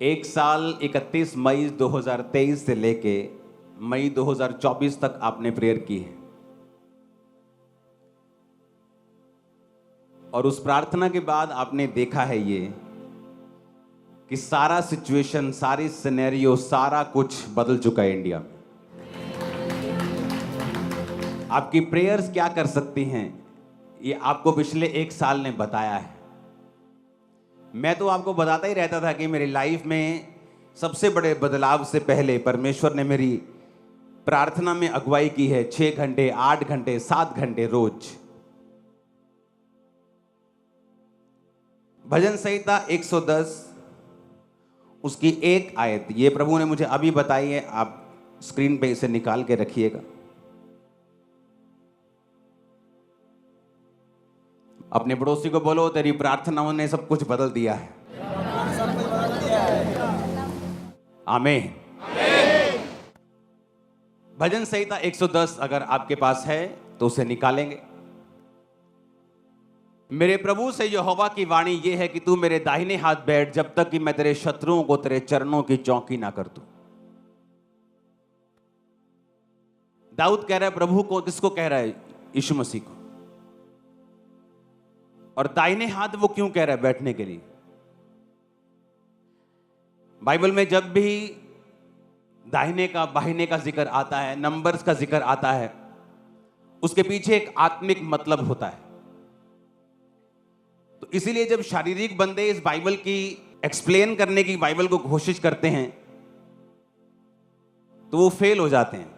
एक साल 31 मई 2023 से लेके मई 2024 तक आपने प्रेयर की है और उस प्रार्थना के बाद आपने देखा है ये कि सारा सिचुएशन, सारी सिनेरियो, सारा कुछ बदल चुका है इंडिया में। आपकी प्रेयर्स क्या कर सकती हैं ये आपको पिछले एक साल ने बताया है। मैं तो आपको बताता ही रहता था कि मेरी लाइफ में सबसे बड़े बदलाव से पहले परमेश्वर ने मेरी प्रार्थना में अगुवाई की है। 6 घंटे, 8 घंटे, 7 घंटे रोज। भजन संहिता 110 उसकी एक आयत ये प्रभु ने मुझे अभी बताई है। आप स्क्रीन पे इसे निकाल के रखिएगा। अपने पड़ोसी को बोलो, तेरी प्रार्थनाओं ने सब कुछ बदल दिया है। आमीन। भजन संहिता 110 अगर आपके पास है तो उसे निकालेंगे। मेरे प्रभु से यहोवा की वाणी ये है कि तू मेरे दाहिने हाथ बैठ जब तक कि मैं तेरे शत्रुओं को तेरे चरणों की चौकी ना कर दूं। दाऊद कह रहा है प्रभु को, किसको कह रहा है? यीशु मसीह को। और दाहिने हाथ वो क्यों कह रहा है? बैठने के लिए। बाइबल में जब भी दाहिने का बाहिने का जिक्र आता है, नंबर्स का जिक्र आता है, उसके पीछे एक आत्मिक मतलब होता है। तो इसीलिए जब शारीरिक बंदे इस बाइबल की एक्सप्लेन करने की बाइबल को कोशिश करते हैं तो वो फेल हो जाते हैं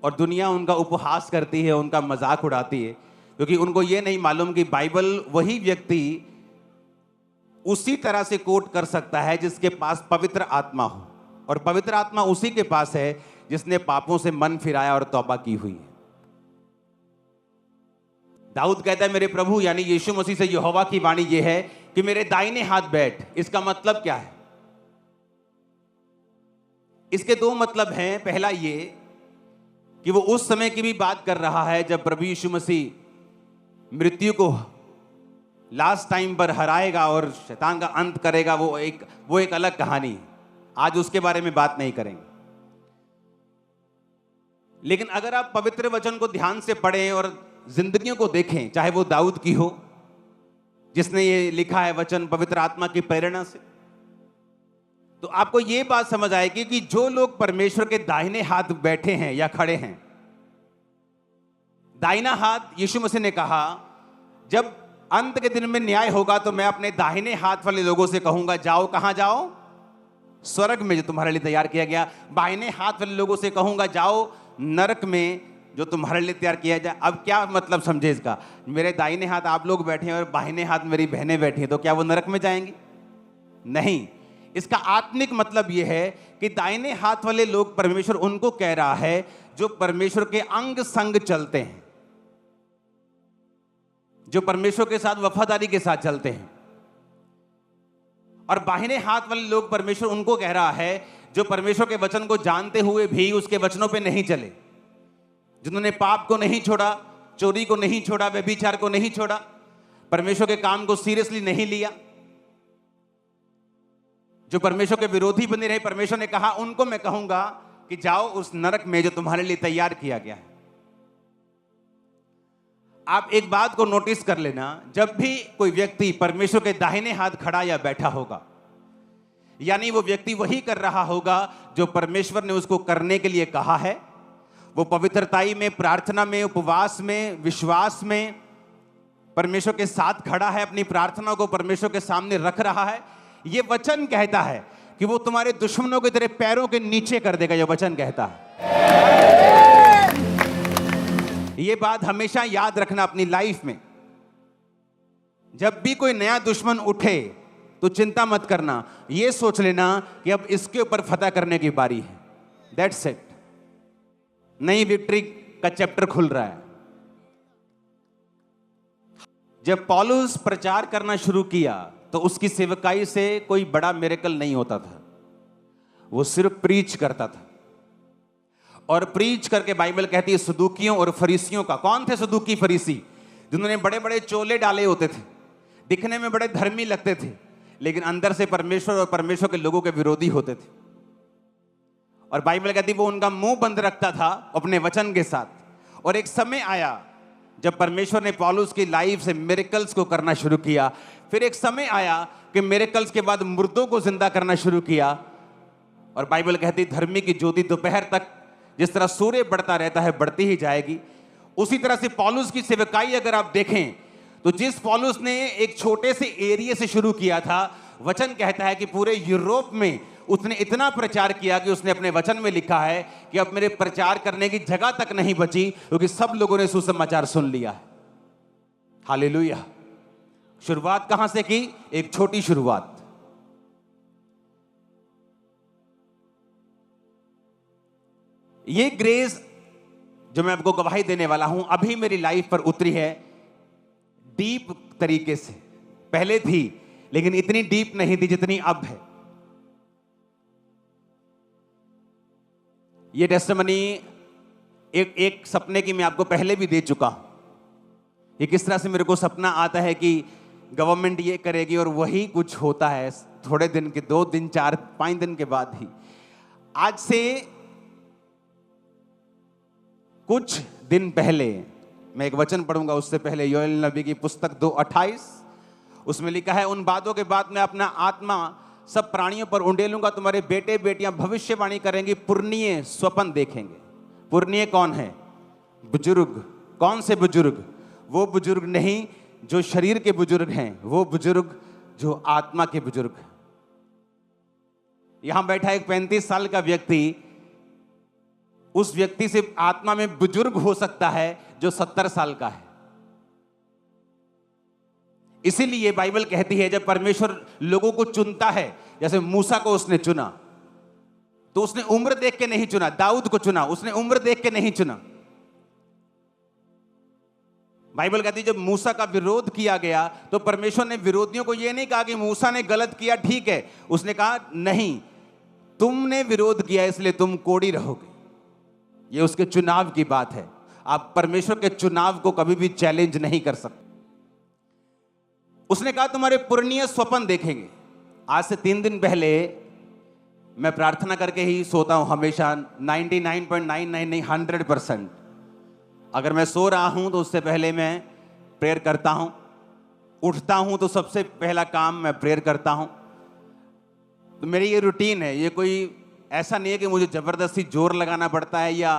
और दुनिया उनका उपहास करती है, उनका मजाक उड़ाती है, क्योंकि उनको ये नहीं मालूम कि बाइबल वही व्यक्ति उसी तरह से कोट कर सकता है जिसके पास पवित्र आत्मा हो, और पवित्र आत्मा उसी के पास है जिसने पापों से मन फिराया और तौबा की हुई है। दाऊद कहता है मेरे प्रभु यानी यीशु मसीह से यहोवा की वाणी ये है कि मेरे दाहिने हाथ बैठ। इसका मतलब क्या है? इसके दो मतलब हैं। पहला ये कि वो उस समय की भी बात कर रहा है जब प्रभु यीशु मसीह मृत्यु को लास्ट टाइम पर हराएगा और शैतान का अंत करेगा। वो एक अलग कहानी है। आज उसके बारे में बात नहीं करेंगे। लेकिन अगर आप पवित्र वचन को ध्यान से पढ़ें और जिंदगियों को देखें, चाहे वो दाऊद की हो जिसने ये लिखा है वचन पवित्र आत्मा की प्रेरणा से, तो आपको ये बात समझ आएगी कि जो लोग परमेश्वर के दाहिने हाथ बैठे हैं या खड़े हैं, दाहिना हाथ यीशु मसीह ने कहा जब अंत के दिन में न्याय होगा तो मैं अपने दाहिने हाथ वाले लोगों से कहूंगा जाओ। कहां जाओ? स्वर्ग में जो तुम्हारे लिए तैयार किया गया। बाहिने हाथ वाले लोगों से कहूंगा जाओ नरक में जो तुम्हारे लिए तैयार किया जाए। अब क्या मतलब समझे इसका? मेरे दाहिने हाथ आप लोग बैठे हैं और बाहिने हाथ मेरी बहनें बैठी हैं, तो क्या वो नरक में जाएंगी? नहीं। इसका आत्मिक मतलब यह है कि दाहिने हाथ वाले लोग परमेश्वर उनको कह रहा है जो परमेश्वर के अंग संग चलते हैं, जो परमेश्वर के साथ वफादारी के साथ चलते हैं। और बाहिने हाथ वाले लोग परमेश्वर उनको कह रहा है जो परमेश्वर के वचन को जानते हुए भी उसके वचनों पे नहीं चले, जिन्होंने पाप को नहीं छोड़ा, चोरी को नहीं छोड़ा, व्यभिचार को नहीं छोड़ा, परमेश्वर के काम को सीरियसली नहीं लिया, जो परमेश्वर के विरोधी बने रहे। परमेश्वर ने कहा उनको मैं कहूंगा कि जाओ उस नरक में जो तुम्हारे लिए तैयार किया गया है। आप एक बात को नोटिस कर लेना, जब भी कोई व्यक्ति परमेश्वर के दाहिने हाथ खड़ा या बैठा होगा, यानी वो व्यक्ति वही कर रहा होगा जो परमेश्वर ने उसको करने के लिए कहा है। वो पवित्रताई में, प्रार्थना में, उपवास में, विश्वास में परमेश्वर के साथ खड़ा है, अपनी प्रार्थना को परमेश्वर के सामने रख रहा है। ये वचन कहता है कि वो तुम्हारे दुश्मनों के तेरे पैरों के नीचे कर देगा। ये वचन कहता है। ये बात हमेशा याद रखना अपनी लाइफ में। जब भी कोई नया दुश्मन उठे तो चिंता मत करना, ये सोच लेना कि अब इसके ऊपर फतह करने की बारी है। That's it. नई विक्ट्री का चैप्टर खुल रहा है। जब पौलुस प्रचार करना शुरू किया तो उसकी सेवकाई से कोई बड़ा मिरेकल नहीं होता था। वो सिर्फ प्रीच करता था। और प्रीच करके बाइबल कहती है सदूकियों और फरीसियों का। कौन थे सदूकी फरीसी? जिन्होंने बड़े बड़े चोले डाले होते थे, दिखने में बड़े धर्मी लगते थे, लेकिन अंदर से परमेश्वर और परमेश्वर के लोगों के विरोधी होते थे। और बाइबल कहती वो उनका मुंह बंद रखता था अपने वचन के साथ। और एक समय आया जब परमेश्वर ने पौलुस की लाइफ से मिरेकल्स को करना शुरू किया। फिर एक समय आया कि मिरेकल्स के बाद मुर्दों को जिंदा करना शुरू किया। और बाइबल कहती धर्मी की ज्योति दोपहर तक जिस तरह सूर्य बढ़ता रहता है बढ़ती ही जाएगी, उसी तरह से पौलुस की सेवकाई अगर आप देखें तो जिस पौलुस ने एक छोटे से एरिया से शुरू किया था, वचन कहता है कि पूरे यूरोप में उसने इतना प्रचार किया कि उसने अपने वचन में लिखा है कि अब मेरे प्रचार करने की जगह तक नहीं बची, क्योंकि सब लोगों ने सुसमाचार सुन लिया है। हालेलुया। शुरुआत कहां से की? एक छोटी शुरुआत। ये ग्रेस जो मैं आपको गवाही देने वाला हूं अभी मेरी लाइफ पर उतरी है डीप तरीके से। पहले थी लेकिन इतनी डीप नहीं थी जितनी अब है। ये टेस्टिमनी एक सपने की मैं आपको पहले भी दे चुका हूं। ये किस तरह से मेरे को सपना आता है कि गवर्नमेंट ये करेगी और वही कुछ होता है थोड़े दिन के, 2 दिन 4 5 दिन के बाद ही। आज से कुछ दिन पहले मैं एक वचन पढ़ूंगा, उससे पहले योएल नबी की पुस्तक 2:28 उसमें लिखा है, उन बातों के बाद मैं अपना आत्मा सब प्राणियों पर उंडेलूंगा, तुम्हारे बेटे बेटियां भविष्यवाणी करेंगी, पुरनीय स्वप्न देखेंगे। पुरनीय कौन है? बुजुर्ग। कौन से बुजुर्ग? वो बुजुर्ग नहीं जो शरीर के बुजुर्ग हैं, वो बुजुर्ग जो आत्मा के बुजुर्ग हैं। यहां बैठा एक 35 साल का व्यक्ति उस व्यक्ति से आत्मा में बुजुर्ग हो सकता है जो 70 साल का है। इसीलिए बाइबल कहती है जब परमेश्वर लोगों को चुनता है, जैसे मूसा को उसने चुना तो उसने उम्र देख के नहीं चुना, दाऊद को चुना उसने उम्र देख के नहीं चुना। बाइबल कहती है जब मूसा का विरोध किया गया तो परमेश्वर ने विरोधियों को यह नहीं कहा कि मूसा ने गलत किया, ठीक है। उसने कहा नहीं, तुमने विरोध किया इसलिए तुम कोढ़ी रहोगे। यह उसके चुनाव की बात है। आप परमेश्वर के चुनाव को कभी भी चैलेंज नहीं कर सकते। उसने कहा तुम्हारे पुरनीय स्वप्न देखेंगे। आज से 3 दिन पहले मैं प्रार्थना करके ही सोता हूं हमेशा, 99.99 नहीं 100%। अगर मैं सो रहा हूं तो उससे पहले मैं प्रेयर करता हूं, उठता हूं तो सबसे पहला काम मैं प्रेयर करता हूं। तो मेरी ये रूटीन है। ये कोई ऐसा नहीं है कि मुझे जबरदस्ती जोर लगाना पड़ता है या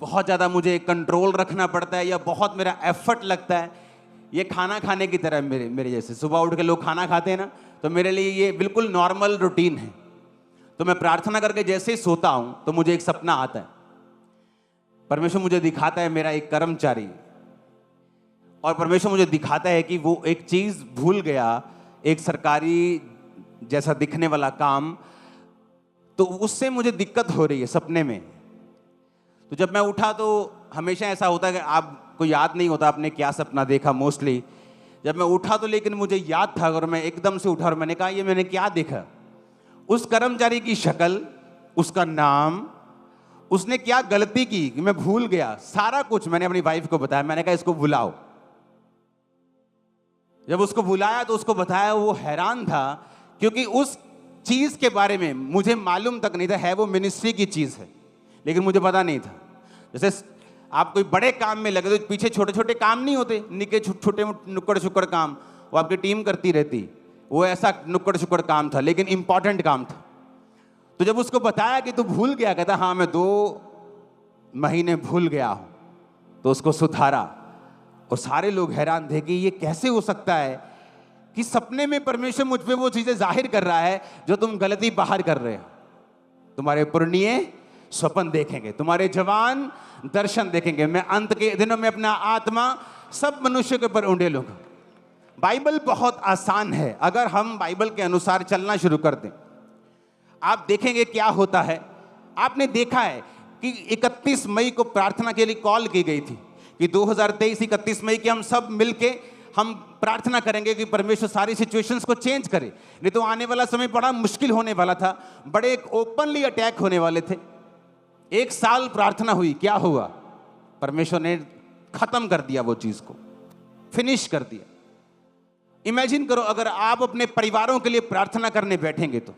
बहुत ज़्यादा मुझे कंट्रोल रखना पड़ता है या बहुत मेरा एफर्ट लगता है। ये खाना खाने की तरह मेरे जैसे सुबह उठ के लोग खाना खाते हैं ना, तो मेरे लिए ये बिल्कुल नॉर्मल रूटीन है। तो मैं प्रार्थना करके जैसे ही सोता हूं तो मुझे एक सपना आता है। परमेश्वर मुझे दिखाता है मेरा एक कर्मचारी, और परमेश्वर मुझे दिखाता है कि वो एक चीज़ भूल गया, एक सरकारी जैसा दिखने वाला काम, तो उससे मुझे दिक्कत हो रही है सपने में। तो जब मैं उठा तो हमेशा ऐसा होता है कि आपको याद नहीं होता आपने क्या सपना देखा मोस्टली। जब मैं उठा तो लेकिन मुझे याद था और मैं एकदम से उठा और मैंने कहा ये मैंने क्या देखा। उस कर्मचारी की शक्ल, उसका नाम, उसने क्या गलती की कि मैं भूल गया सारा कुछ। मैंने अपनी वाइफ को बताया, मैंने कहा इसको बुलाओ। जब उसको बुलाया तो उसको बताया, वो हैरान था क्योंकि उस चीज के बारे में मुझे मालूम तक नहीं था। है वो मिनिस्ट्री की चीज है लेकिन मुझे पता नहीं था। जैसे आप कोई बड़े काम में लगे तो पीछे छोटे छोटे काम नहीं होते, निके छोटे नुक्कड़ शुक्कड़ काम वो आपकी टीम करती रहती, वो ऐसा नुक्कड़ शुक्कड़ काम था लेकिन इंपॉर्टेंट काम था। तो जब उसको बताया कि तू भूल गया, कहता हाँ मैं 2 महीने भूल गया हूं। तो उसको सुधारा और सारे लोग हैरान थे कि ये कैसे हो सकता है कि सपने में परमेश्वर मुझ पे वो चीजें जाहिर कर रहा है जो तुम गलती बाहर कर रहे हो। तुम्हारे पुरनीय स्वप्न देखेंगे, तुम्हारे जवान दर्शन देखेंगे। मैं अंत के दिनों में अपना आत्मा सब मनुष्य के ऊपर उंडेलूंगा। बाइबल बहुत आसान है। अगर हम बाइबल के अनुसार चलना शुरू कर दें, आप देखेंगे क्या होता है। आपने देखा है कि 31 मई को प्रार्थना के लिए कॉल की गई थी कि 2023 31 मई की हम सब मिलके हम प्रार्थना करेंगे कि परमेश्वर सारी सिचुएशंस को चेंज करे। नहीं तो आने वाला समय बड़ा मुश्किल होने वाला था, बड़े एक ओपनली अटैक होने वाले थे। 1 साल प्रार्थना हुई, क्या हुआ? परमेश्वर ने खत्म कर दिया, वो चीज को फिनिश कर दिया। इमेजिन करो अगर आप अपने परिवारों के लिए प्रार्थना करने बैठेंगे तो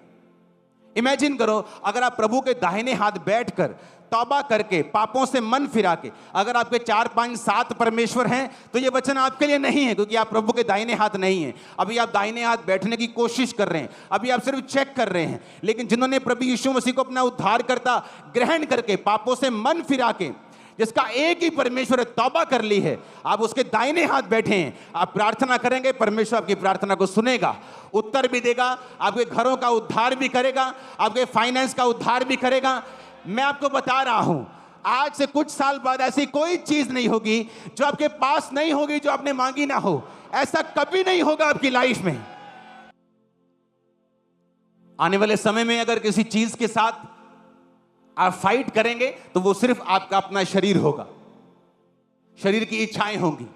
इमेजिन करो अगर आप प्रभु के दाहिने हाथ बैठकर तौबा करके पापों से मन फिरा के, अगर आपके 4 5 7 परमेश्वर हैं तो ये वचन आपके लिए नहीं है, क्योंकि आप प्रभु के दाहिने हाथ नहीं हैं। अभी आप दाहिने हाथ बैठने की कोशिश कर रहे हैं, अभी आप सिर्फ चेक कर रहे हैं। लेकिन जिन्होंने प्रभु यीशु मसीह को अपना उद्धारकर्ता ग्रहण करके पापों से मन फिरा के, जिसका एक ही परमेश्वर तौबा कर ली है, आप उसके दाहिने हाथ बैठे हैं, आप प्रार्थना करेंगे, परमेश्वर आपकी प्रार्थना को सुनेगा, उत्तर भी देगा, आपके घरों का उद्धार भी करेगा, आपके फाइनेंस का उद्धार भी करेगा। मैं आपको बता रहा हूं, आज से कुछ साल बाद ऐसी कोई चीज नहीं होगी जो आपके पास नहीं होगी, जो आपने मांगी ना हो। ऐसा कभी नहीं होगा आपकी लाइफ में। आने वाले समय में अगर किसी चीज के साथ आप फाइट करेंगे तो वो सिर्फ आपका अपना शरीर होगा, शरीर की इच्छाएं होंगी।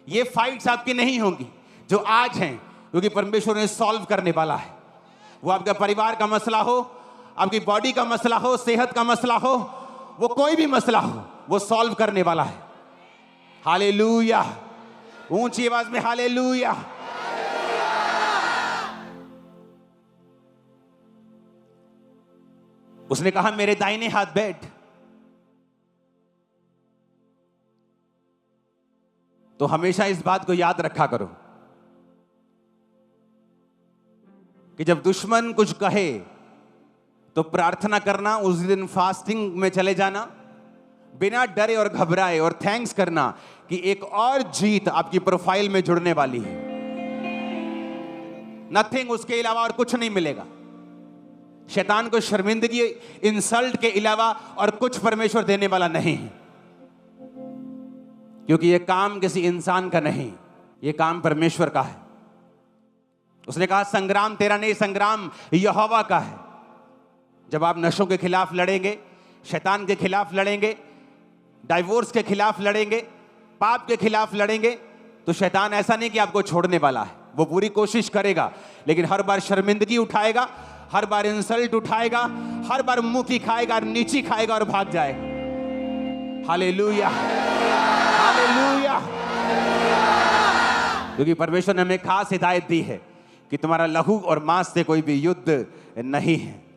ये फाइट्स आपकी नहीं होंगी जो आज हैं, क्योंकि परमेश्वर ने सॉल्व करने वाला है। वो आपका परिवार का मसला हो, आपकी बॉडी का मसला हो, सेहत का मसला हो, वो कोई भी मसला हो, वो सॉल्व करने वाला है। हालेलुया, ऊंची आवाज में हालेलुया। उसने कहा मेरे दाहिने हाथ बैठ। तो हमेशा इस बात को याद रखा करो कि जब दुश्मन कुछ कहे तो प्रार्थना करना, उस दिन फास्टिंग में चले जाना, बिना डरे और घबराए, और थैंक्स करना कि एक और जीत आपकी प्रोफाइल में जुड़ने वाली है। नथिंग, उसके अलावा और कुछ नहीं मिलेगा। शैतान को शर्मिंदगी, इंसल्ट के अलावा और कुछ परमेश्वर देने वाला नहीं है, क्योंकि यह काम किसी इंसान का नहीं, यह काम परमेश्वर का है। उसने कहा संग्राम तेरा नहीं, संग्राम यहोवा का है। जब आप नशों के खिलाफ लड़ेंगे, शैतान के खिलाफ लड़ेंगे, डाइवोर्स के खिलाफ लड़ेंगे, पाप के खिलाफ लड़ेंगे, तो शैतान ऐसा नहीं कि आपको छोड़ने वाला है। वो पूरी कोशिश करेगा, लेकिन हर बार शर्मिंदगी उठाएगा, हर बार इंसल्ट उठाएगा, हर बार मुंह की खाएगा, नीची खाएगा और भाग जाएगा। Hallelujah, hallelujah. क्योंकि परमेश्वर ने हमें खास हिदायत दी है कि तुम्हारा लहू और मांस से कोई भी युद्ध नहीं है।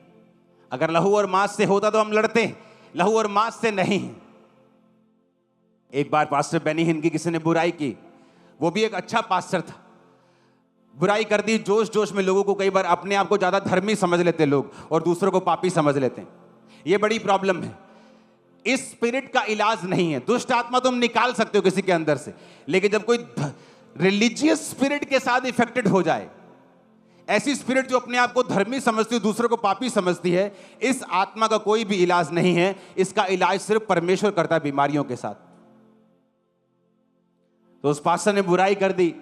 अगर लहू और मांस से होता तो हम लड़ते, लहू और मांस से नहीं। एक बार पास्टर बेनी हिन की किसी ने बुराई की, वो भी एक अच्छा पास्टर था, बुराई कर दी जोश जोश में। लोगों को कई बार अपने आप को ज्यादा धर्मी समझ लेते लोग और दूसरों को पापी समझ लेते हैं। ये बड़ी प्रॉब्लम है। इस स्पिरिट का इलाज नहीं है। दुष्ट आत्मा तुम निकाल सकते हो किसी के अंदर से, लेकिन जब कोई रिलीजियस स्पिरिट के साथ इफेक्टेड हो जाए, ऐसी स्पिरिट जो अपने आप को धर्मी समझती है, दूसरों को पापी समझती है, इस आत्मा का कोई भी इलाज नहीं है। इसका इलाज सिर्फ परमेश्वर करता है बीमारियों के साथ। तो उस पास्टर ने बुराई कर दी,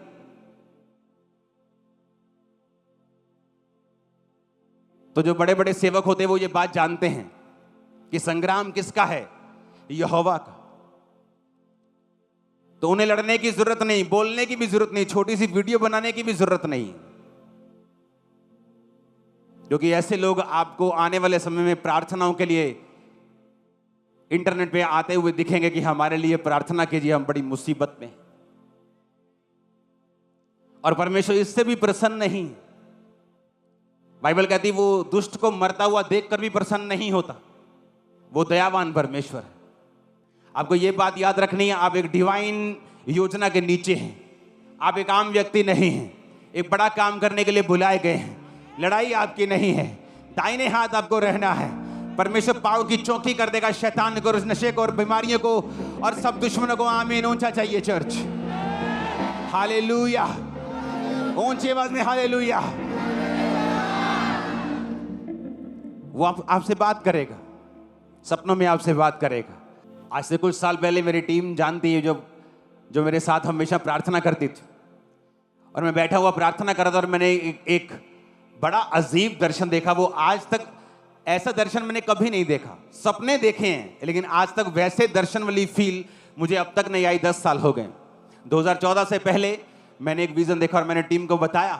तो जो बड़े बड़े सेवक होते हैं वो ये बात जानते हैं कि संग्राम किसका है, यहोवा का। तो उन्हें लड़ने की जरूरत नहीं, बोलने की भी जरूरत नहीं, छोटी सी वीडियो बनाने की भी जरूरत नहीं, क्योंकि ऐसे लोग आपको आने वाले समय में प्रार्थनाओं के लिए इंटरनेट पे आते हुए दिखेंगे कि हमारे लिए प्रार्थना कीजिए, हम बड़ी मुसीबत में। और परमेश्वर इससे भी प्रसन्न नहीं। बाइबल कहती वो दुष्ट को मरता हुआ देखकर भी प्रसन्न नहीं होता, वो दयावान परमेश्वर है। आपको ये बात याद रखनी है, आप एक डिवाइन योजना के नीचे हैं, आप एक आम व्यक्ति नहीं हैं, एक बड़ा काम करने के लिए बुलाए गए हैं। लड़ाई आपकी नहीं है, दाहिने हाथ आपको रहना है। परमेश्वर पाव की चौकी कर देगा शैतान को, नशे को और बीमारियों को और सब दुश्मनों को। आमीन। ऊंचा चाहिए चर्च, हालेलुया, ऊंची आवाज में हालेलुया। वो आपसे बात करेगा, सपनों में आपसे बात करेगा। आज से कुछ साल पहले मेरी टीम जानती है, जो मेरे साथ हमेशा प्रार्थना करती थी, और मैं बैठा हुआ प्रार्थना कर रहा था और मैंने एक बड़ा अजीब दर्शन देखा। वो आज तक ऐसा दर्शन मैंने कभी नहीं देखा। सपने देखे हैं, लेकिन आज तक वैसे दर्शन वाली फील मुझे अब तक नहीं आई। 10 साल हो गए। 2014 से पहले मैंने एक विजन देखा और मैंने टीम को बताया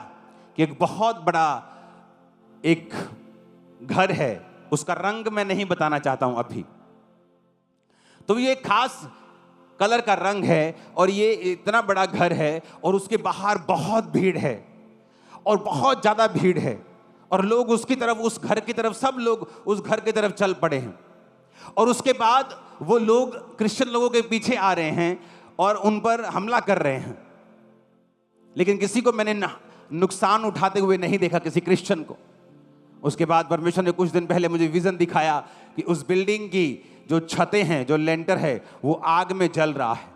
कि एक बहुत बड़ा एक घर है, उसका रंग मैं नहीं बताना चाहता हूं अभी। तो ये कलर का रंग है और ये इतना बड़ा घर है और उसके बाहर बहुत भीड़ है और बहुत ज्यादा भीड़ है और लोग उसकी तरफ, उस घर की तरफ, सब लोग उस घर की तरफ चल पड़े हैं। और उसके बाद वो लोग क्रिश्चियन लोगों के पीछे आ रहे हैं और उन पर हमला कर रहे हैं, लेकिन किसी को मैंने नुकसान उठाते हुए नहीं देखा, किसी क्रिश्चियन को। उसके बाद परमेश्वर ने कुछ दिन पहले मुझे विजन दिखाया कि उस बिल्डिंग की जो छतें हैं, जो लेंटर है, वो आग में जल रहा है,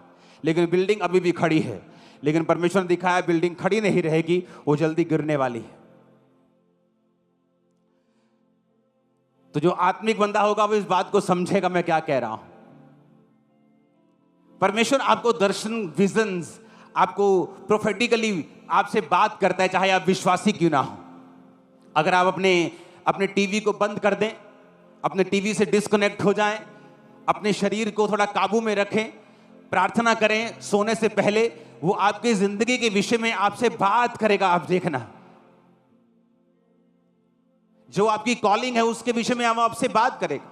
लेकिन बिल्डिंग अभी भी खड़ी है। लेकिन परमेश्वर ने दिखाया बिल्डिंग खड़ी नहीं रहेगी, वो जल्दी गिरने वाली है। तो जो आत्मिक बंदा होगा वो इस बात को समझेगा मैं क्या कह रहा हूं। परमेश्वर आपको दर्शन, विजन्स, आपको प्रोफेटिकली आपसे बात करता है, चाहे आप विश्वासी क्यों ना हो। अगर आप अपने टीवी को बंद कर दें, अपने टीवी से डिस्कनेक्ट हो जाएं, अपने शरीर को थोड़ा काबू में रखें, प्रार्थना करें सोने से पहले, वो आपकी जिंदगी के विषय में आपसे बात करेगा। आप देखना, जो आपकी कॉलिंग है उसके विषय में आपसे बात करेगा।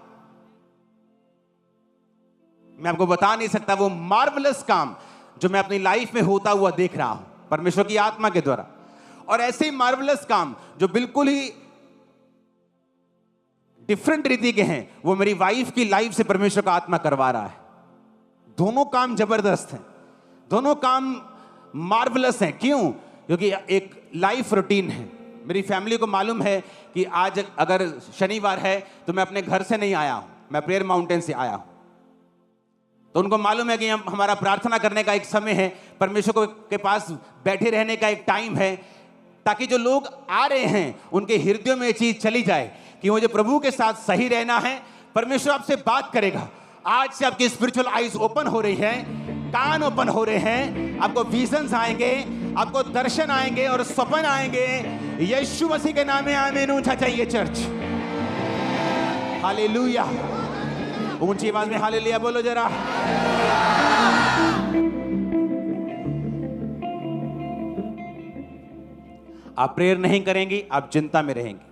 मैं आपको बता नहीं सकता वो मार्वलस काम जो मैं अपनी लाइफ में होता हुआ देख रहा हूं परमेश्वर की आत्मा के द्वारा, और ऐसे ही मार्वलस काम जो बिल्कुल ही डिफरेंट रीति के हैं, वो मेरी वाइफ की लाइफ से परमेश्वर का आत्मा करवा रहा है। दोनों काम जबरदस्त हैं, दोनों काम मार्वलस हैं। क्यों? क्योंकि एक लाइफ रूटीन है। मेरी फैमिली को मालूम है कि आज अगर शनिवार है तो मैं अपने घर से नहीं आया हूं, मैं प्रेयर माउंटेन से आया हूं। तो उनको मालूम है कि हमारा प्रार्थना करने का एक समय है, परमेश्वर के पास बैठे रहने का एक टाइम है, ताकि जो लोग आ रहे हैं उनके हृदयों में ये चीज चली जाए कि मुझे प्रभु के साथ सही रहना है। परमेश्वर आपसे बात करेगा। आज से आपकी स्पिरिचुअल आईज ओपन हो रही है, कान ओपन हो रहे हैं, आपको विजन्स आएंगे, आपको दर्शन आएंगे और सपन आएंगे। यीशु मसीह के नाम में आमीन। ऊंचा चाहिए चर्च, हालेलुया। ऊंची आवाज में हालेलुया बोलो जरा। आप प्रेयर नहीं करेंगी, आप चिंता में रहेंगे।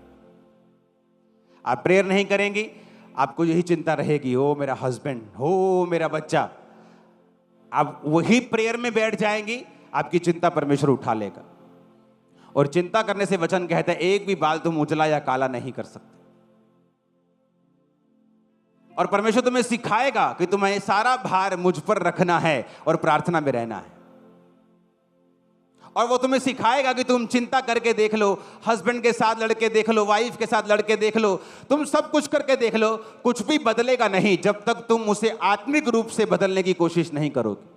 आप प्रेयर नहीं करेंगी, आपको यही चिंता रहेगी, ओ मेरा हस्बैंड, हो मेरा बच्चा। आप वही प्रेयर में बैठ जाएंगी, आपकी चिंता परमेश्वर उठा लेगा। और चिंता करने से वचन कहता है एक भी बाल तुम उजला या काला नहीं कर सकते। और परमेश्वर तुम्हें सिखाएगा कि तुम्हें सारा भार मुझ पर रखना है और प्रार्थना में रहना है। और वो तुम्हें सिखाएगा कि तुम चिंता करके देख लो, हस्बैंड के साथ लड़के देख लो, वाइफ के साथ लड़के देख लो, तुम सब कुछ करके देख लो, कुछ भी बदलेगा नहीं जब तक तुम उसे आत्मिक रूप से बदलने की कोशिश नहीं करोगे।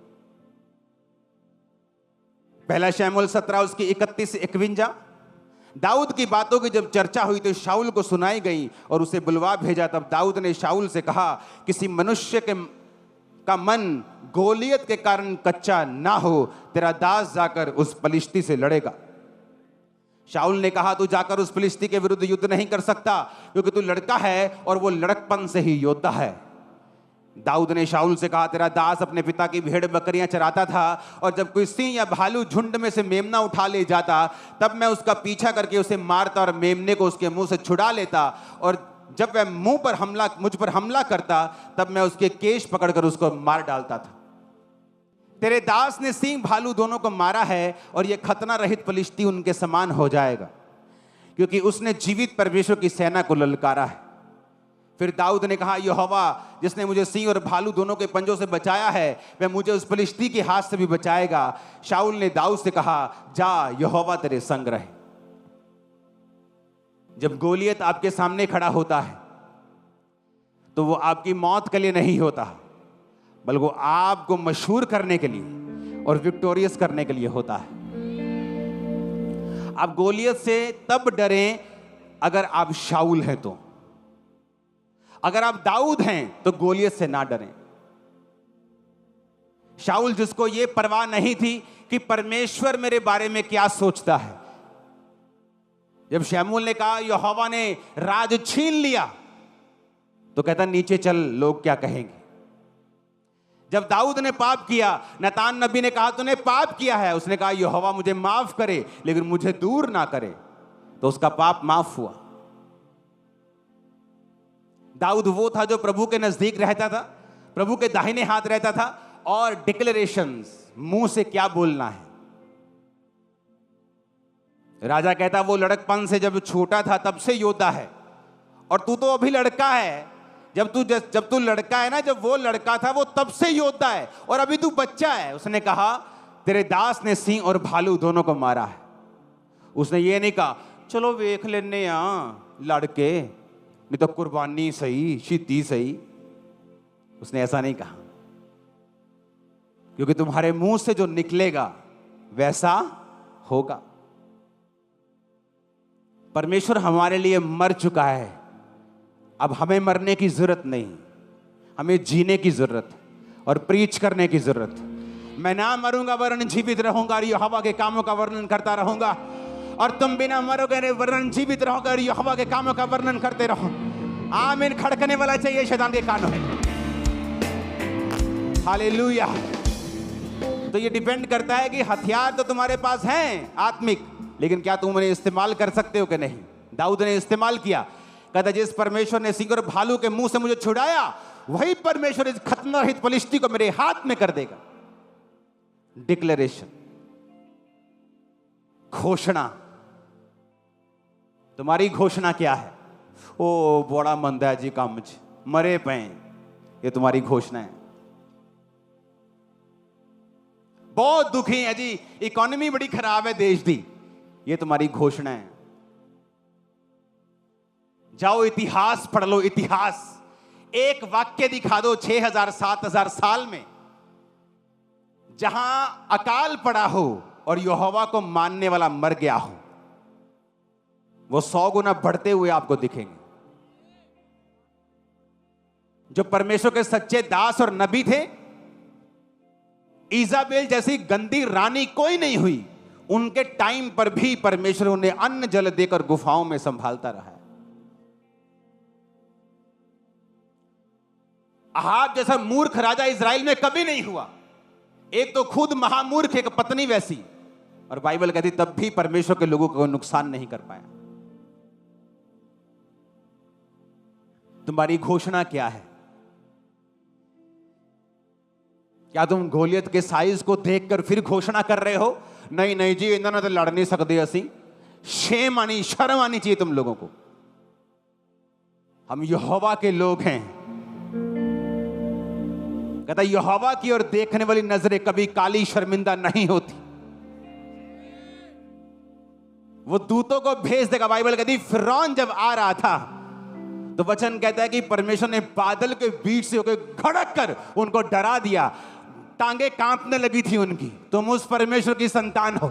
पहला शमूएल 17 उसकी 31 से 51। दाऊद की बातों की जब चर्चा हुई तो शाऊल को सुनाई गई और उसे बुलवा भेजा। तब दाऊद ने शाऊल से कहा, किसी मनुष्य का मन गोलियत के कारण कच्चा ना हो, तेरा दास जाकर उस फलिश्ती से लड़ेगा। शाऊल ने कहा, तू जाकर उस फलिश्ती के विरुद्ध युद्ध नहीं कर सकता, क्योंकि तू लड़का है और वो लड़कपन से ही योद्धा है। दाऊद ने शाऊल से कहा, तेरा दास अपने पिता की भेड़ बकरियां चराता था, और जब कोई सिंह या भालू झुंड में से मेमना उठा ले जाता, तब मैं उसका पीछा करके उसे मारता और मेमने को उसके मुंह से छुड़ा लेता, और जब वह मुझ पर हमला करता, तब मैं उसके केश पकड़कर उसको मार डालता था। तेरे दास ने सिंह भालू दोनों को मारा है, और यह खतना रहित फलिश्ती उनके समान हो जाएगा, क्योंकि उसने जीवित परमेश्वर की सेना को ललकारा है। फिर दाऊद ने कहा, यहोवा जिसने मुझे सिंह और भालू दोनों के पंजों से बचाया है, वह मुझे उस फलिश्ती के हाथ से भी बचाएगा। शाऊल ने दाऊद से कहा, जा, यहोवा तेरे संग रहे। जब गोलियत आपके सामने खड़ा होता है तो वो आपकी मौत के लिए नहीं होता, बल्कि वो आपको मशहूर करने के लिए और विक्टोरियस करने के लिए होता है। आप गोलियत से तब डरें अगर आप शाऊल हैं तो, अगर आप दाऊद हैं तो गोलियत से ना डरें। शाऊल जिसको ये परवाह नहीं थी कि परमेश्वर मेरे बारे में क्या सोचता है, जब शमूएल ने कहा यहोवा ने राज छीन लिया, तो कहता नीचे चल, लोग क्या कहेंगे। जब दाऊद ने पाप किया, नतान नबी ने कहा तूने पाप किया है, उसने कहा यहोवा मुझे माफ करे लेकिन मुझे दूर ना करे, तो उसका पाप माफ हुआ। दाऊद वो था जो प्रभु के नजदीक रहता था, प्रभु के दाहिने हाथ रहता था, और डिक्लेरेशंस, मुंह से क्या बोलना है। राजा कहता वो लड़कपन से जब छोटा था तब से योद्धा है, और तू तो अभी लड़का है। जब तू लड़का है ना, जब वो लड़का था वो तब से योद्धा है, और अभी तू बच्चा है। उसने कहा तेरे दास ने सिंह और भालू दोनों को मारा है। उसने ये नहीं कहा चलो वेख लेने लड़के, नहीं तो कुर्बानी सही, शीती सही। उसने ऐसा नहीं कहा, क्योंकि तुम्हारे मुंह से जो निकलेगा वैसा होगा। परमेश्वर हमारे लिए मर चुका है, अब हमें मरने की जरूरत नहीं, हमें जीने की जरूरत और प्रीच करने की जरूरत। मैं ना मरूंगा वरन जीवित रहूंगा और यहोवा के कामों का वर्णन करता रहूंगा, और तुम बिना मरोगे वरन जीवित रहोगे और यहोवा के कामों का वर्णन करते रहो। आमीन खड़कने वाला चाहिए शैतान के कानों में। हालेलुया। तो ये डिपेंड करता है कि हथियार तो तुम्हारे पास हैं आत्मिक, लेकिन क्या तुम उन्हें इस्तेमाल कर सकते हो कि नहीं। दाऊद ने इस्तेमाल किया, कहता जिस परमेश्वर ने सिंह और भालू के मुंह से मुझे छुड़ाया, वही परमेश्वर इस खतनारहित फलिश्ती को मेरे हाथ में कर देगा। डिक्लेरेशन, घोषणा। तुम्हारी घोषणा क्या है? ओ बड़ा मंदा है जी काम मरे पे, ये तुम्हारी घोषणा है। बहुत दुखी है जी, इकोनॉमी बड़ी खराब है देश दी, ये तुम्हारी घोषणा है। जाओ इतिहास पढ़ लो, इतिहास। एक वाक्य दिखा दो 6000 7000 साल में जहां अकाल पड़ा हो और यहोवा को मानने वाला मर गया हो, वो 100 गुना बढ़ते हुए आपको दिखेंगे। जो परमेश्वर के सच्चे दास और नबी थे, इजाबेल जैसी गंदी रानी कोई नहीं हुई, उनके टाइम पर भी परमेश्वर उन्हें अन्न जल देकर गुफाओं में संभालता रहा है। अहाब जैसा मूर्ख राजा इजराइल में कभी नहीं हुआ। एक तो खुद महामूर्ख, एक पत्नी वैसी, और बाइबल कहती तब भी परमेश्वर के लोगों को नुकसान नहीं कर पाया। तुम्हारी घोषणा क्या है? क्या तुम गोलियत के साइज को देखकर फिर घोषणा कर रहे हो नहीं नहीं जी इन्होंने तो लड़ नहीं सकते असी? शेम आनी, शर्म आनी चाहिए तुम लोगों को। हम यहोवा के लोग हैं। कहता यहोवा की ओर देखने वाली नजरें कभी काली शर्मिंदा नहीं होती। वो दूतों को भेज देगा। बाइबल कहती फिरौन जब आ रहा था तो वचन कहता है कि परमेश्वर ने बादल के बीच से होकर घड़क कर उनको डरा दिया, टांगे कांपने लगी थी उनकी। तुम उस परमेश्वर की संतान हो।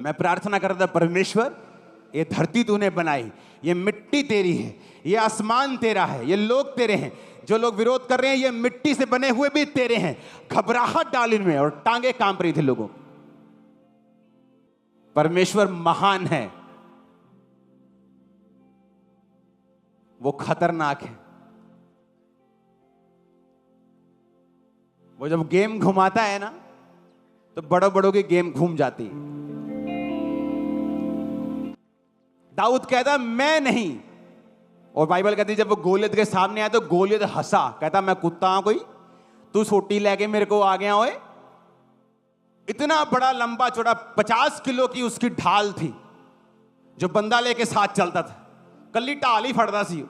मैं प्रार्थना कर रहा था, परमेश्वर ये धरती तूने बनाई, ये मिट्टी तेरी है, ये आसमान तेरा है, ये लोग तेरे हैं, जो लोग विरोध कर रहे हैं ये मिट्टी से बने हुए भी तेरे हैं। घबराहट डाल इनमें, और टांगे कांप रही थी लोगों। परमेश्वर महान है, वो खतरनाक है। वो जब गेम घुमाता है ना तो बड़ों बड़ों की गेम घूम जाती है। दाऊद कहता मैं नहीं, और बाइबल कहती जब वो गोलियत के सामने आया तो गोलियत हंसा, कहता मैं कुत्ता हूं कोई, तू सोटी लेके मेरे को आ गया ओए। इतना बड़ा लंबा चौड़ा 50 किलो की उसकी ढाल थी जो बंदा लेके साथ चलता था, कल्ली ढाल ही फड़ता सी।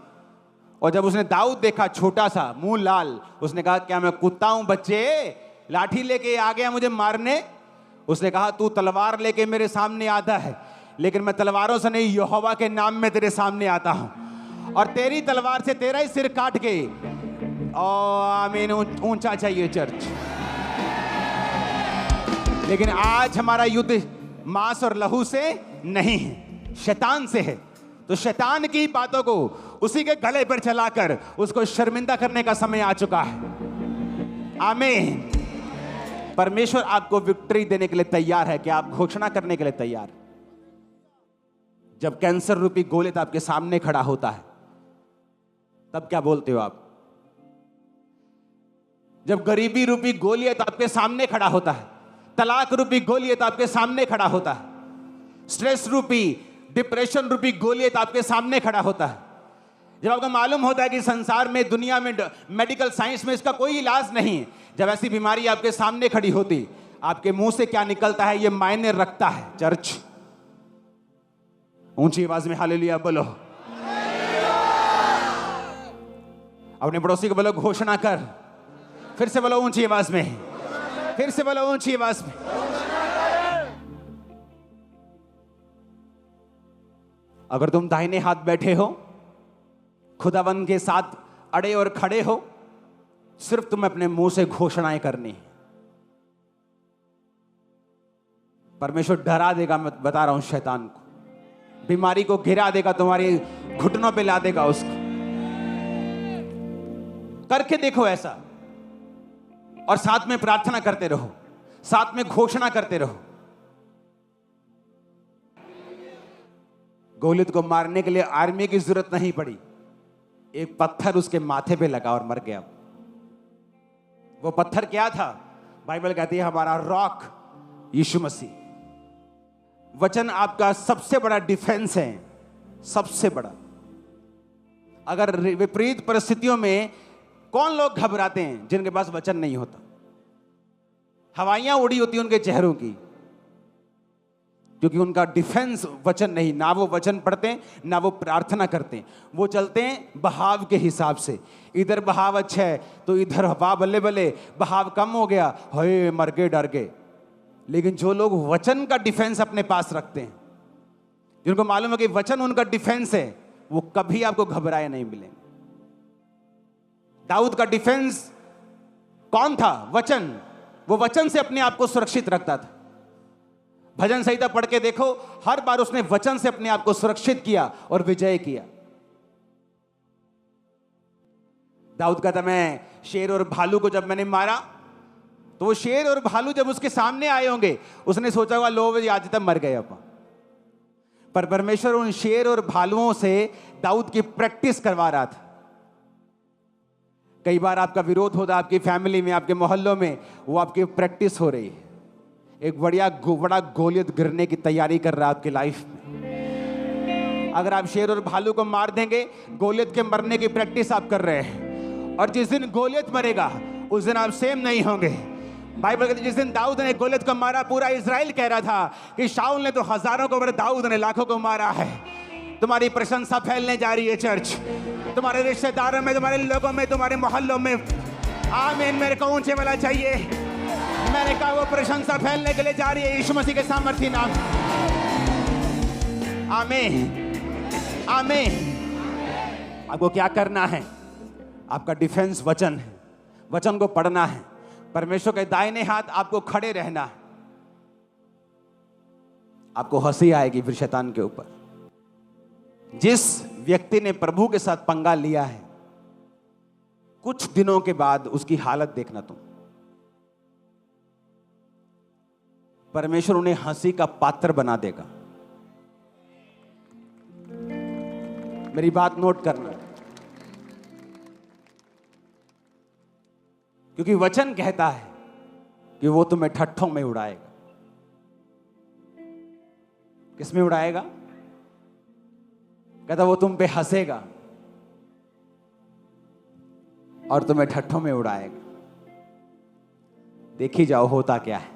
और जब उसने दाऊद देखा छोटा सा, मुंह लाल, उसने कहा क्या मैं कुत्ता हूं बच्चे, लाठी लेके आ गया मुझे मारने? उसने कहा तू तलवार लेके मेरे सामने आता है, लेकिन मैं तलवारों से नहीं यहोवा के नाम में तेरे सामने आता हूं, और तेरी तलवार से तेरा ही सिर काट के। आमीन, ऊंचा चाहिए चर्च। लेकिन आज हमारा युद्ध मांस और लहू से नहीं है, शैतान से है। तो शैतान की बातों को उसी के गले पर चलाकर उसको शर्मिंदा करने का समय आ चुका है। आमीन। परमेश्वर आपको विक्ट्री देने के लिए तैयार है। क्या आप घोषणा करने के लिए तैयार? जब कैंसर रूपी गोलियत आपके सामने खड़ा होता है तब क्या बोलते हो आप? जब गरीबी रूपी गोलियत आपके सामने खड़ा होता है, तलाक रूपी गोलियत आपके सामने खड़ा होता है, स्ट्रेस रूपी, डिप्रेशन रूपी गोलियत आपके सामने खड़ा होता है, जब आपको मालूम होता है कि संसार में, दुनिया में, मेडिकल साइंस में इसका कोई इलाज नहीं है, जब ऐसी बीमारी आपके सामने खड़ी होती, आपके मुंह से क्या निकलता है ये मायने रखता है। चर्च, ऊंची आवाज में हालेलुया बोलो। अपने पड़ोसी को बोलो घोषणा कर। फिर से बोलो ऊंची आवाज में, फिर से बोलो ऊंची आवाज में। अगर तुम दाहिने हाथ बैठे हो, खुदावंद के साथ अड़े और खड़े हो, सिर्फ तुम अपने मुंह से घोषणाएं करनी है। परमेश्वर डरा देगा, मैं बता रहा हूं, शैतान को, बीमारी को गिरा देगा, तुम्हारी घुटनों पे ला देगा उसको। करके देखो ऐसा, और साथ में प्रार्थना करते रहो, साथ में घोषणा करते रहो। गोलियत को मारने के लिए आर्मी की जरूरत नहीं पड़ी, एक पत्थर उसके माथे पे लगा और मर गया। वो पत्थर क्या था? बाइबल कहती है हमारा रॉक यीशु मसीह। वचन आपका सबसे बड़ा डिफेंस है, सबसे बड़ा। अगर विपरीत परिस्थितियों में कौन लोग घबराते हैं? जिनके पास वचन नहीं होता। हवाइयां उड़ी होती उनके चेहरों की, क्योंकि उनका डिफेंस वचन नहीं। ना वो वचन पढ़ते, ना वो प्रार्थना करते। वो चलते हैं बहाव के हिसाब से। इधर बहाव अच्छा है तो इधर हवा बल्ले बल्ले, बहाव कम हो गया, हे मर गए, डर गए। लेकिन जो लोग वचन का डिफेंस अपने पास रखते हैं, जिनको मालूम है कि वचन उनका डिफेंस है, वो कभी आपको घबराए नहीं मिलेंगे। दाऊद का डिफेंस कौन था? वचन। वो वचन से अपने आप को सुरक्षित रखता था। भजन संहिता पढ़ के देखो, हर बार उसने वचन से अपने आप को सुरक्षित किया और विजय किया। दाऊद कहता, मैं शेर और भालू को जब मैंने मारा, तो वो शेर और भालू जब उसके सामने आए होंगे, उसने सोचा होगा लो आज तक मर गए अपन। पर परमेश्वर उन शेर और भालुओं से दाऊद की प्रैक्टिस करवा रहा था। कई बार आपका विरोध होता, आपकी फैमिली में, आपके मोहल्लों में, वो आपकी प्रैक्टिस हो रही है। एक बड़ा गोलियत गिरने की तैयारी कर रहा है आपकी लाइफ में। अगर आप शेर और भालू को मार देंगे, गोलियत के मरने की प्रैक्टिस आप कर रहे हैं। और जिस दिन गोलियत मरेगा, उस दिन आप सेम नहीं होंगे। बाइबल कहती है जिस दिन दाऊद ने गोलियत को मारा, पूरा इजराइल कह रहा था कि शाऊल ने तो हजारों को, दाऊद ने लाखों को मारा है। तुम्हारी प्रशंसा फैलने जा रही है चर्च, तुम्हारे रिश्तेदारों में, तुम्हारे लोगों में, तुम्हारे मोहल्लों में। आमीन। मेरे को ऊंचे वाला चाहिए। मैंने कहा वो प्रशंसा फैलने के लिए जा रही है यीशु मसीह के सामर्थी नाम। आमीन, आमीन। आपको क्या करना है? आपका डिफेंस वचन है। वचन को पढ़ना है। परमेश्वर के दाहिने हाथ आपको खड़े रहना है। आपको हंसी आएगी फिर शैतान के ऊपर। जिस व्यक्ति ने प्रभु के साथ पंगा लिया है, कुछ दिनों के बाद उसकी हालत देखना तुम। परमेश्वर उन्हें हंसी का पात्र बना देगा। मेरी बात नोट करना, क्योंकि वचन कहता है कि वो तुम्हें ठट्ठों में उड़ाएगा। किसमें उड़ाएगा? कहता वो तुम पे हंसेगा और तुम्हें ठट्ठों में उड़ाएगा। देखी जाओ होता क्या है।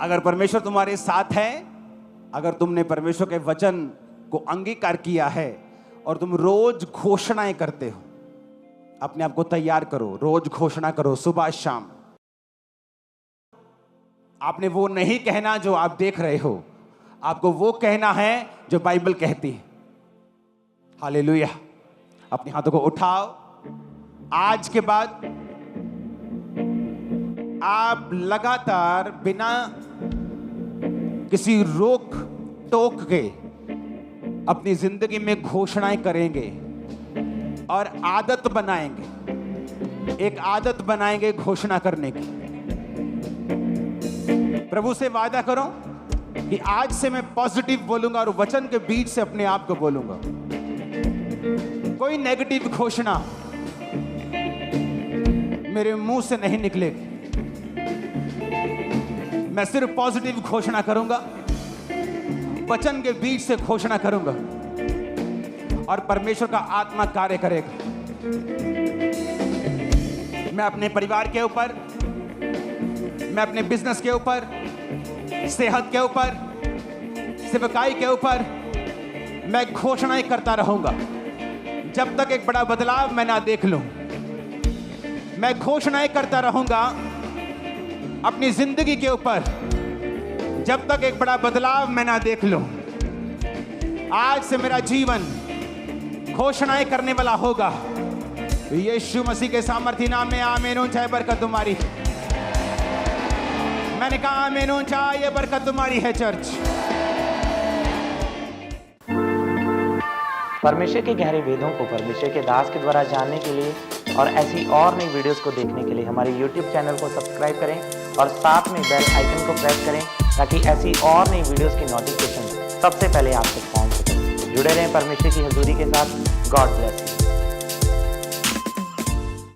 अगर परमेश्वर तुम्हारे साथ है, अगर तुमने परमेश्वर के वचन को अंगीकार किया है और तुम रोज घोषणाएं करते हो, अपने आप को तैयार करो, रोज घोषणा करो, सुबह शाम। आपने वो नहीं कहना जो आप देख रहे हो, आपको वो कहना है जो बाइबल कहती है। हालेलुया। अपने हाथों को उठाओ। आज के बाद आप लगातार बिना किसी रोक टोक के अपनी जिंदगी में घोषणाएं करेंगे और आदत बनाएंगे। एक आदत बनाएंगे घोषणा करने की। प्रभु से वादा करो कि आज से मैं पॉजिटिव बोलूंगा और वचन के बीच से अपने आप को बोलूंगा। कोई नेगेटिव घोषणा मेरे मुंह से नहीं निकलेगी। मैं सिर्फ पॉजिटिव घोषणा करूंगा। वचन के बीच से घोषणा करूंगा और परमेश्वर का आत्मा कार्य करेगा। मैं अपने परिवार के ऊपर, मैं अपने बिजनेस के ऊपर, सेहत के ऊपर, सेवकाई के ऊपर मैं घोषणाएं करता रहूंगा जब तक एक बड़ा बदलाव मैं ना देख लूं। मैं घोषणाएं करता रहूंगा अपनी जिंदगी के ऊपर जब तक एक बड़ा बदलाव मैं ना देख लूं। आज से मेरा जीवन घोषणाएं करने वाला होगा। यीशु मसीह के सामर्थ्य नाम में आमीन। चाहे बरकत तुम्हारी, मैंने कहा आमीन। चाहे ये बरकत तुम्हारी है चर्च। परमेश्वर के गहरे वेदों को परमेश्वर के दास के द्वारा जानने के लिए और ऐसी और नई वीडियोस को देखने के लिए हमारे YouTube चैनल को सब्सक्राइब करें और साथ में बेल आइकन को प्रेस करें ताकि ऐसी और नई वीडियोस की नोटिफिकेशन सबसे पहले आप तक पहुंच सके। जुड़े रहें परमेश्वर की हजूरी के साथ। God bless you.